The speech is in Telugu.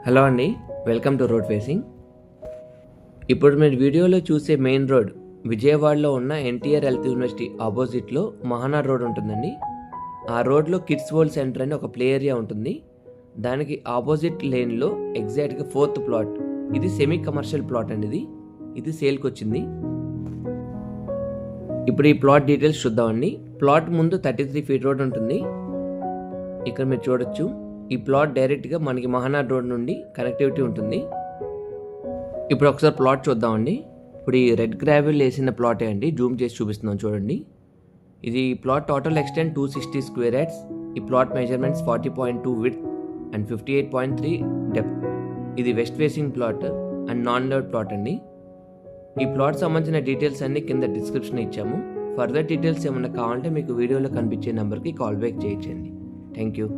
హలో అండి, వెల్కమ్ టు రోడ్ ఫేసింగ్. ఇప్పుడు మీరు వీడియోలో చూసే మెయిన్ రోడ్ విజయవాడలో ఉన్న ఎన్టీఆర్ హెల్త్ యూనివర్సిటీ ఆపోజిట్లో మహానాడ్ రోడ్ ఉంటుందండి. ఆ రోడ్లో కిడ్స్ వరల్డ్ సెంటర్ అని ఒక ప్లే ఏరియా ఉంటుంది. దానికి ఆపోజిట్ లేన్లో ఎగ్జాక్ట్గా 4th ప్లాట్. ఇది సెమీ కమర్షియల్ ప్లాట్ అండి. ఇది సేల్కి వచ్చింది. ఇప్పుడు ఈ ప్లాట్ డీటెయిల్స్ చూద్దామండి. ప్లాట్ ముందు 33 ఫీట్ రోడ్ ఉంటుంది. ఇక్కడ మీరు చూడొచ్చు, ఈ ప్లాట్ డైరెక్ట్గా మనకి మహానాడ్ రోడ్ నుండి కనెక్టివిటీ ఉంటుంది. ఇప్పుడు ఒకసారి ప్లాట్ చూద్దామండి. ఇప్పుడు ఈ రెడ్ గ్రావెల్ వేసిన ప్లాటే అండి, జూమ్ చేసి చూపిస్తున్నాం చూడండి. ఇది plot total extent 260 square yards. ఈ plot measurements 40.2 width and 58.3 depth. ఇది west facing plot and non load plot అండి. ఈ ప్లాట్ సంబంధించిన డీటెయిల్స్ అన్ని కింద డిస్క్రిప్షన్ ఇచ్చాము. ఫర్దర్ డీటెయిల్స్ ఏమైనా కావాలంటే మీకు వీడియోలో కనిపించే నెంబర్కి కాల్ బ్యాక్ చేయొచ్చండి. Thank you.